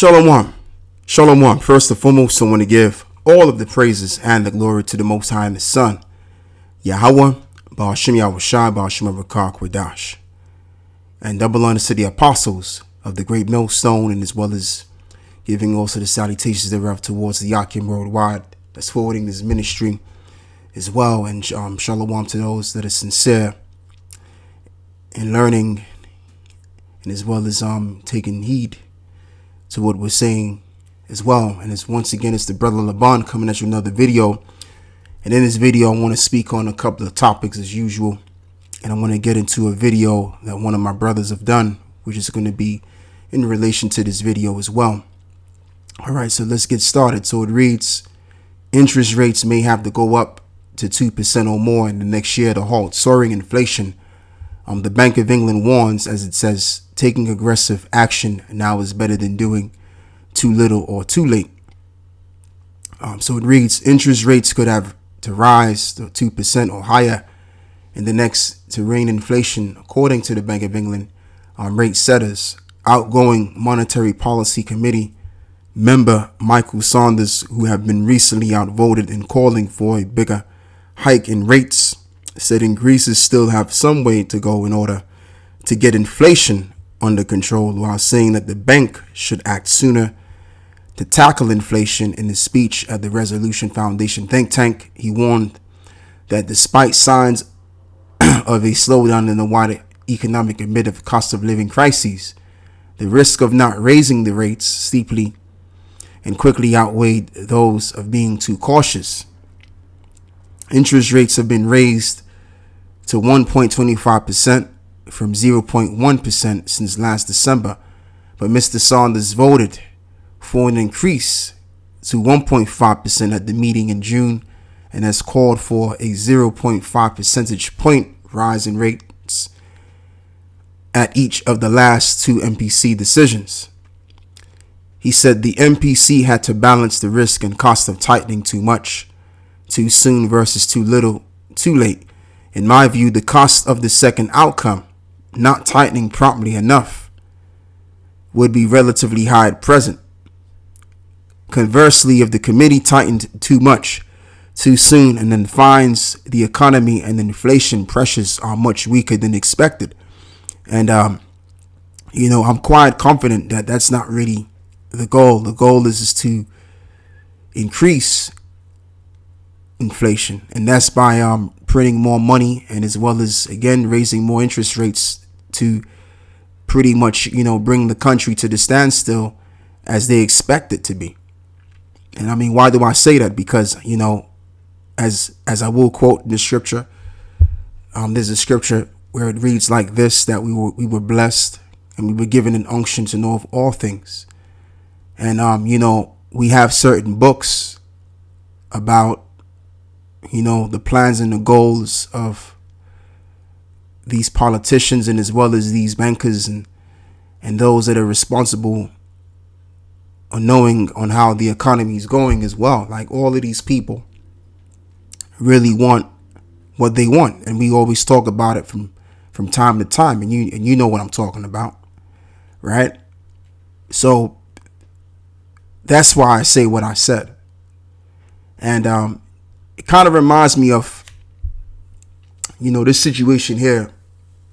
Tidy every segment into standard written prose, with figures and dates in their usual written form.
Shalom. Shalom. First and foremost, I want to give all of the praises and the glory to the Most High and the Son, Yahweh, Ba'ashem Yahushai, Ba'ashem Rakah Kwadash. And double honor to the apostles of the great millstone, and as well as giving also the salutations thereof towards the Yakim worldwide that's forwarding this ministry as well. And shalom to those that are sincere in learning, and as well as taking heed to what we're saying as well. And it's once again, it's the brother Laban coming at you another video. And in this video, I want to speak on a couple of topics as usual. And I want to get into a video that one of my brothers have done, which is going to be in relation to this video as well. All right, so let's get started. So it reads, interest rates may have to go up to 2% or more in the next year to halt soaring inflation. The Bank of England warns, as it says, taking aggressive action now is better than doing too little or too late. So it reads, interest rates could have to rise to 2% or higher in the next to rein inflation, according to the Bank of England rate setters. Outgoing Monetary Policy Committee member Michael Saunders, who have been recently outvoted in calling for a bigger hike in rates, said increases still have some way to go in order to get inflation under control, while saying that the bank should act sooner to tackle inflation. In his speech at the Resolution Foundation think tank, he warned that despite signs of a slowdown in the wider economic amid of cost of living crises, the risk of not raising the rates steeply and quickly outweighed those of being too cautious. Interest rates have been raised to 1.25% from 0.1% since last December, but Mr. Saunders voted for an increase to 1.5% at the meeting in June and has called for a 0.5 percentage point rise in rates at each of the last two MPC decisions. He said the MPC had to balance the risk and cost of tightening too much, too soon versus too little, too late. In my view, the cost of the second outcome, not tightening promptly enough, would be relatively high at present. Conversely, if the committee tightened too much, too soon, and then finds the economy and inflation pressures are much weaker than expected. And, I'm quite confident that that's not really the goal. The goal is to increase inflation, and that's by printing more money, and as well as again raising more interest rates to pretty much bring the country to the standstill as they expect it to be. And I mean, why do I say that? Because as I will quote in the scripture, there's a scripture where it reads like this, that we were blessed and we were given an unction to know of all things. And we have certain books about the plans and the goals of these politicians, and as well as these bankers and those that are responsible on knowing on how the economy is going as well. Like, all of these people really want what they want, and we always talk about it from time to time, and you know what I'm talking about, right? So that's why I say what I said. And it kind of reminds me of, this situation here.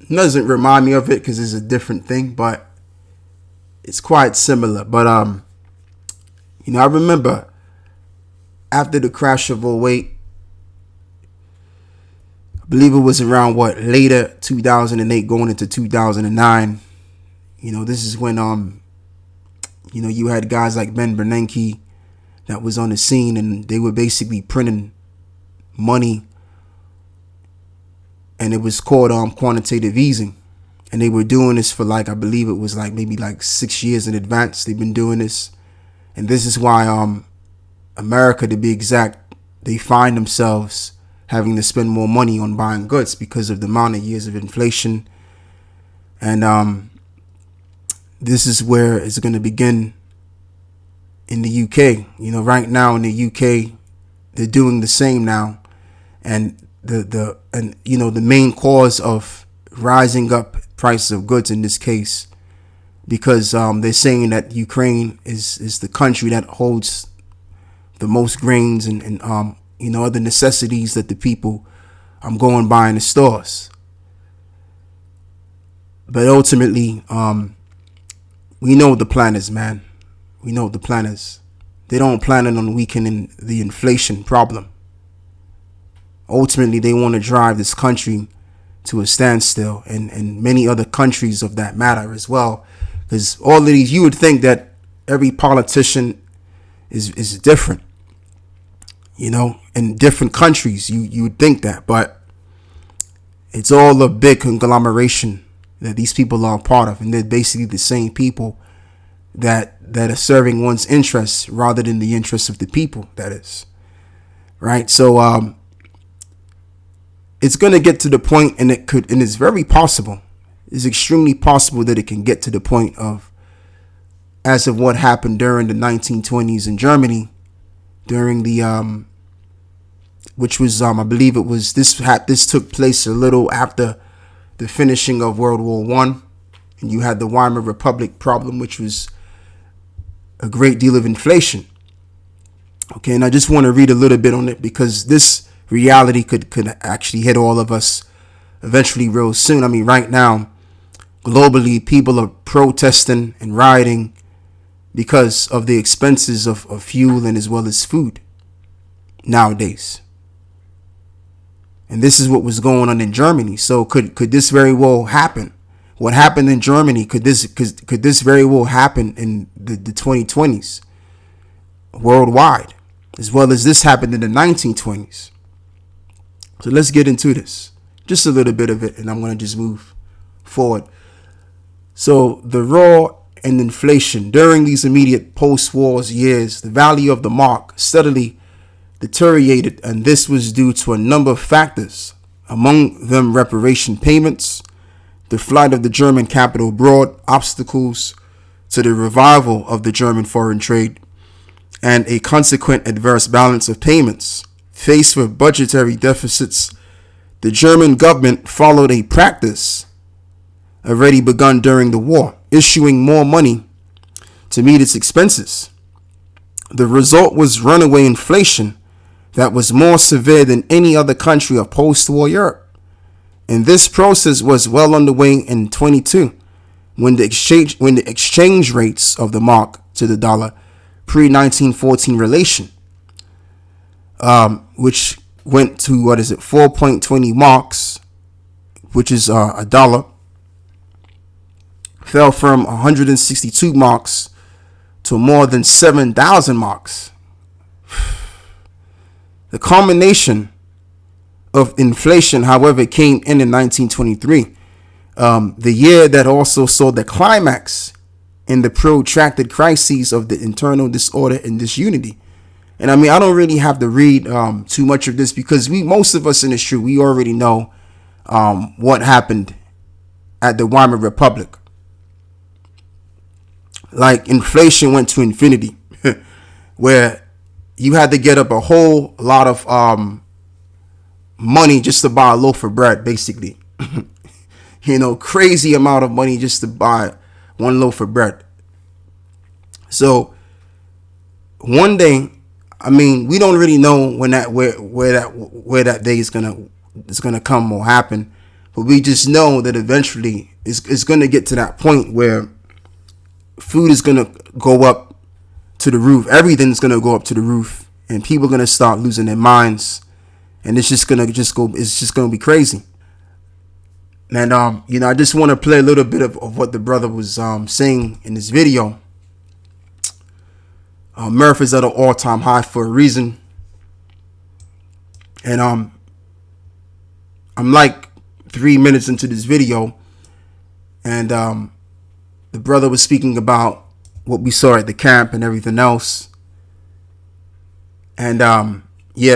It doesn't remind me of it because it's a different thing, but it's quite similar. But, I remember after the crash of '08, I believe it was around later 2008 going into 2009. This is when, you had guys like Ben Bernanke that was on the scene, and they were basically printing money, and it was called quantitative easing, and they were doing this for I believe it was maybe 6 years in advance. They've been doing this, and this is why America, to be exact, they find themselves having to spend more money on buying goods because of the amount of years of inflation. And this is where it's going to begin in the UK. Right now in the UK, they're doing the same now. And the main cause of rising up prices of goods in this case because they're saying that Ukraine is the country that holds the most grains and other necessities that the people go and buy in the stores. But ultimately, we know what the plan is, man. We know what the plan is. They don't plan it on weakening the inflation problem. Ultimately, they want to drive this country to a standstill, and many other countries of that matter as well. Because all of these, you would think that every politician is different, in different countries. You would think that, but it's all a big conglomeration that these people are a part of, and they're basically the same people that are serving one's interests rather than the interests of the people. That is right. So it's going to get to the point, and it's very possible. It's extremely possible that it can get to the point of, as of what happened during the 1920s in Germany, during the which was I believe it was this took place a little after the finishing of World War I, and you had the Weimar Republic problem, which was a great deal of inflation. Okay, and I just want to read a little bit on it, because this reality could actually hit all of us eventually real soon. I mean, right now, globally, people are protesting and rioting because of the expenses of fuel and as well as food nowadays. And this is what was going on in Germany. So could this very well happen? What happened in Germany, could this very well happen in the 2020s worldwide, as well as this happened in the 1920s? So let's get into this, just a little bit of it, and I'm going to just move forward. So the raw and inflation during these immediate post-war years, the value of the mark steadily deteriorated, and this was due to a number of factors, among them reparation payments, the flight of the German capital abroad, obstacles to the revival of the German foreign trade, and a consequent adverse balance of payments. Faced with budgetary deficits, the German government followed a practice already begun during the war, issuing more money to meet its expenses. The result was runaway inflation that was more severe than any other country of post-war Europe. And this process was well underway in 22, when the exchange rates of the mark to the dollar pre-1914 relation, which went to 4.20 marks, which is a dollar, fell from 162 marks to more than 7,000 marks. The culmination of inflation, however, came in 1923, the year that also saw the climax in the protracted crises of the internal disorder and disunity. And I mean, I don't really have to read too much of this, because most of us in this truth, we already know what happened at the Weimar Republic. Like, inflation went to infinity, where you had to get up a whole lot of money just to buy a loaf of bread, basically. Crazy amount of money just to buy one loaf of bread. So one day, I mean, we don't really know when where that day is gonna come or happen, but we just know that eventually it's gonna get to that point where food is gonna go up to the roof. Everything's gonna go up to the roof, and people are gonna start losing their minds, and it's just gonna go. It's just gonna be crazy. And I just want to play a little bit of what the brother was saying in this video. Mirth is at an all-time high for a reason, and I'm like 3 minutes into this video, and the brother was speaking about what we saw at the camp and everything else. And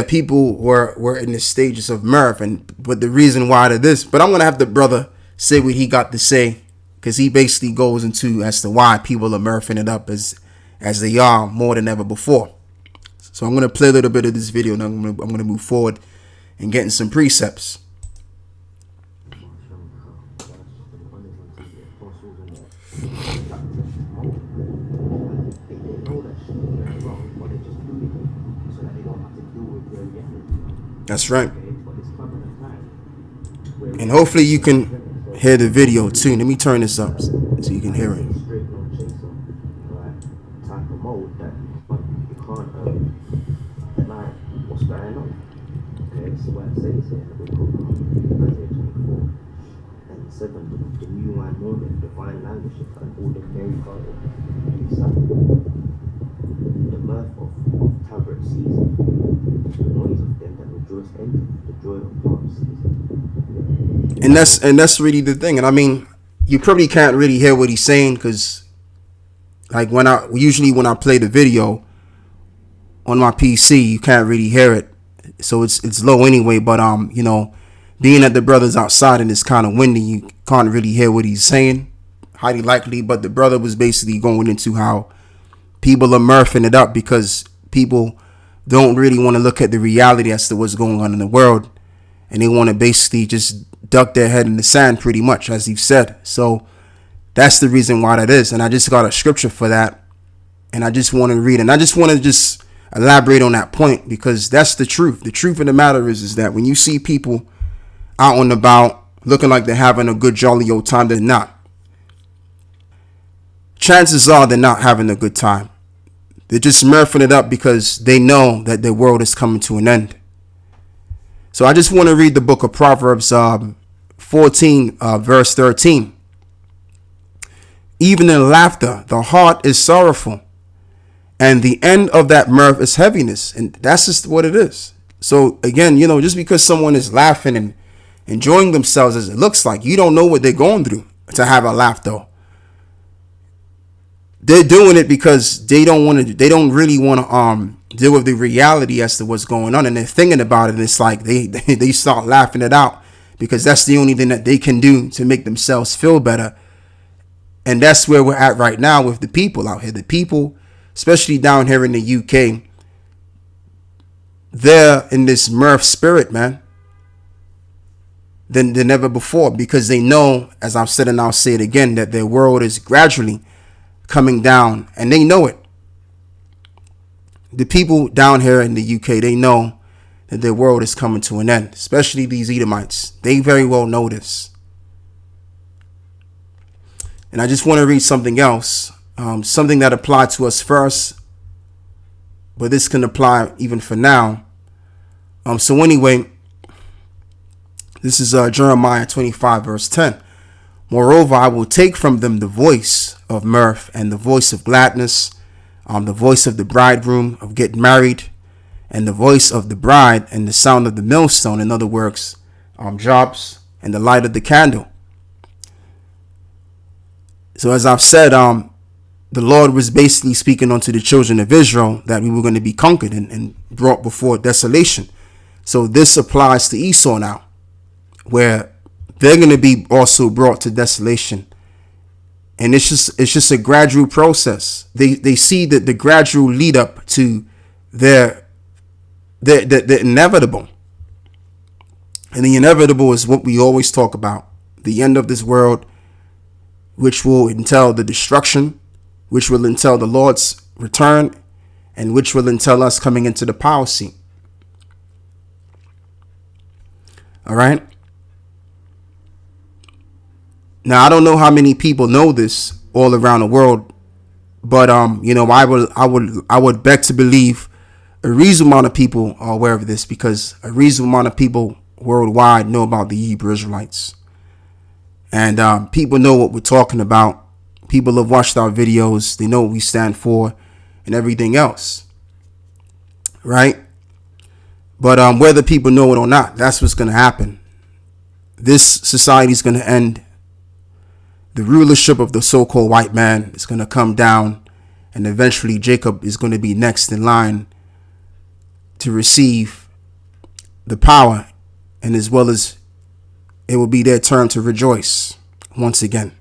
people were in the stages of mirth, but the reason why to this, but I'm gonna have the brother say what he got to say, because he basically goes into as to why people are mirthing it up as they are more than ever before. So I'm gonna play a little bit of this video, and I'm gonna move forward and get in some precepts. practice mode. And they know that shit is very wrong, but they just do it so that they don't have to deal with their reality. That's right. Okay, but it's coming a time where And hopefully you can hear the video too. Let me turn this up so you can hear it. straight no chaser, like type of mode that you can't deny what's going on. Okay, so what it says here in the book of Isaiah 24 and 7, the new wine moment, divine language and all the merry God of the mirth of tabret season, the noise of them that rejoice ended, the joy of harp season. And that's really the thing. And I mean, you probably can't really hear what he's saying because, like, when I play the video on my PC, you can't really hear it, so it's low anyway. But you know, being that the brother's outside and it's kind of windy, you can't really hear what he's saying, highly likely. But the brother was basically going into how people are mirthing it up because people don't really want to look at the reality as to what's going on in the world, and they want to basically just duck their head in the sand, pretty much, as you've said. So that's the reason why that is. And I just got a scripture for that, and I just want to read, and I just want to just elaborate on that point because that's the truth. The truth of the matter is that when you see people out and about looking like they're having a good jolly old time, they're not. Chances are they're not having a good time. They're just mirthing it up because they know that their world is coming to an end. So I just want to read the book of Proverbs 14 verse 13. Even in laughter the heart is sorrowful, and the end of that mirth is heaviness. And that's just what it is. So again, you know, just because someone is laughing and enjoying themselves as it looks like, you don't know what they're going through to have a laugh though. They're doing it because they don't really want to deal with the reality as to what's going on, and they're thinking about it, and it's like they start laughing it out because that's the only thing that they can do to make themselves feel better. And that's where we're at right now with the people out here. The people, especially down here in the UK, they're in this mirth spirit, man, than ever before, because they know, as I've said and I'll say it again, that their world is gradually coming down, and they know it. The people down here in the UK, they know that their world is coming to an end, especially these Edomites. They very well know this. And I just want to read something else, something that applied to us first, but this can apply even for now. So anyway, this is Jeremiah 25 verse 10. Moreover, I will take from them the voice of mirth and the voice of gladness, the voice of the bridegroom of getting married, and the voice of the bride and the sound of the millstone. In other words, jobs and the light of the candle. So as I've said, the Lord was basically speaking unto the children of Israel that we were going to be conquered and brought before desolation. So this applies to Esau now, where they're going to be also brought to desolation. And it's just a gradual process. They see that the gradual lead up to the inevitable. And the inevitable is what we always talk about. The end of this world, which will entail the destruction, which will entail the Lord's return, and which will entail us coming into the power seat. All right. Now, I don't know how many people know this all around the world, but you know, I would beg to believe a reasonable amount of people are aware of this, because a reasonable amount of people worldwide know about the Hebrew Israelites, and people know what we're talking about. People have watched our videos; they know what we stand for, and everything else, right? But whether people know it or not, that's what's going to happen. This society is going to end. The rulership of the so-called white man is going to come down, and eventually Jacob is going to be next in line to receive the power, and as well as it will be their turn to rejoice once again.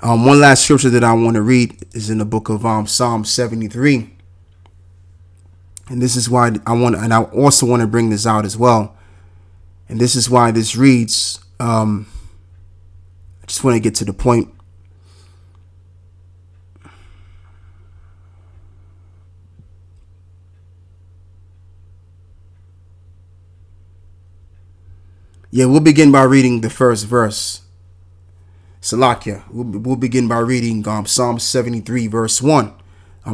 One last scripture that I want to read is in the book of Psalm 73. And this is why I also want to bring this out as well. And this is why this reads, I just want to get to the point. Yeah, we'll begin by reading the first verse. Salakia. We'll begin by reading Psalm 73, verse 1.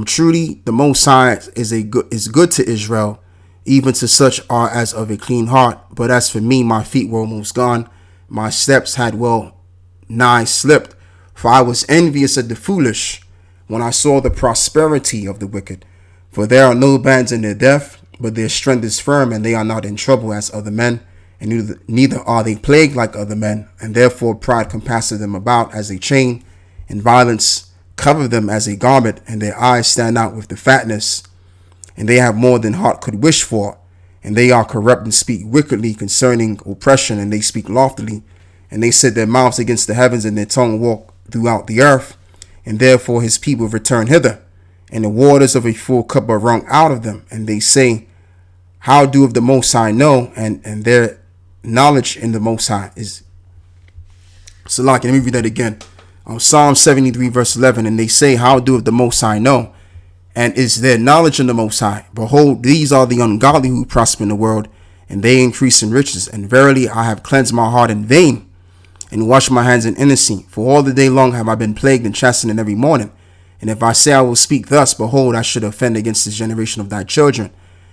Truly, the Most High is good to Israel, even to such as of a clean heart. But as for me, my feet were almost gone. My steps had well nigh slipped. For I was envious of the foolish when I saw the prosperity of the wicked. For there are no bands in their death, but their strength is firm, and they are not in trouble as other men. And neither are they plagued like other men, and therefore pride compasseth them about as a chain, and violence cover them as a garment, and their eyes stand out with the fatness, and they have more than heart could wish for, and they are corrupt and speak wickedly concerning oppression, and they speak loftily, and they set their mouths against the heavens, and their tongue walk throughout the earth, and therefore his people return hither, and the waters of a full cup are wrung out of them, and they say, how doeth the Most High know? And their knowledge in the Most High is. So, let me read that again. Psalm 73, verse 11. And they say, how doeth the Most High know? And is there knowledge in the Most High? Behold, these are the ungodly who prosper in the world, and they increase in riches. And verily, I have cleansed my heart in vain, and washed my hands in innocency. For all the day long have I been plagued and chastened every morning. And if I say I will speak thus, behold, I should offend against this generation of thy children.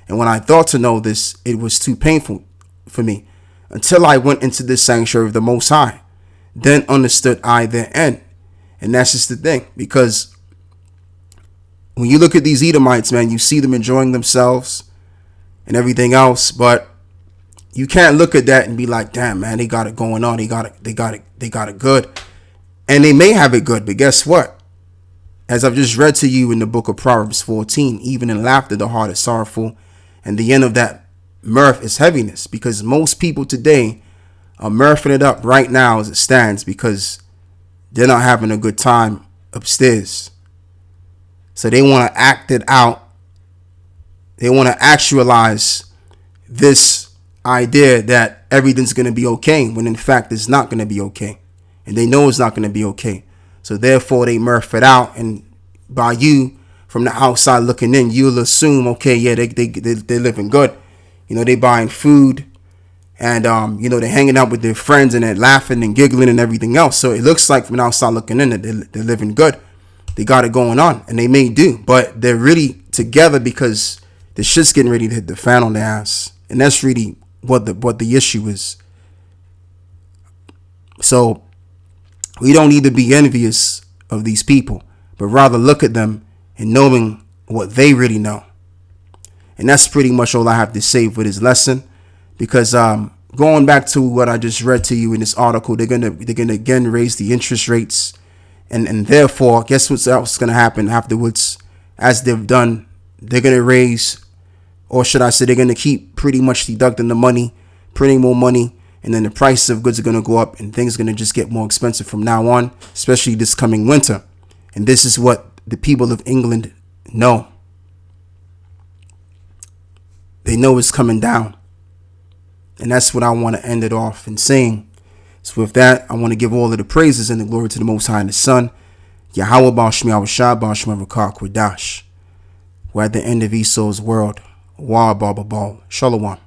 And when I thought to know this, it was too painful for me, until I went into the sanctuary of the Most High. Then understood I their end. And that's just the thing, because when you look at these Edomites, man, you see them enjoying themselves and everything else, but you can't look at that and be like, damn, man, they got it going on. They got it good. And they may have it good, but guess what? As I've just read to you in the book of Proverbs 14, even in laughter, the heart is sorrowful, and the end of that mirth is heaviness, because most people today are mirthing it up right now as it stands because they're not having a good time upstairs. So they want to act it out. They want to actualize this idea that everything's going to be okay, when in fact it's not going to be okay. And they know it's not going to be okay. So therefore they mirth it out. And by you from the outside looking in, you'll assume, okay, yeah, they're living good. You know, they buying food, and you know, they're hanging out with their friends, and they're laughing and giggling and everything else. So it looks like from the outside looking in that they're living good. They got it going on, and they may do, but they're really together because the shit's getting ready to hit the fan on their ass, and that's really what the issue is. So we don't need to be envious of these people, but rather look at them and knowing what they really know. And that's pretty much all I have to say for this lesson, because going back to what I just read to you in this article, they're gonna again raise the interest rates, and therefore, guess what's else gonna happen afterwards? As they've done, they're gonna raise, or should I say, they're gonna keep pretty much deducting the money, printing more money, and then the price of goods are gonna go up, and things are gonna just get more expensive from now on, especially this coming winter. And this is what the people of England know. They know it's coming down. And that's what I want to end it off in saying. So with that, I want to give all of the praises and the glory to the Most High and the Son, Yahweh Ba'ashmi Awashah Ba'ashmi Rakak Wadash. We're at the end of Esau's world. Wa Baba Bal. Shalom.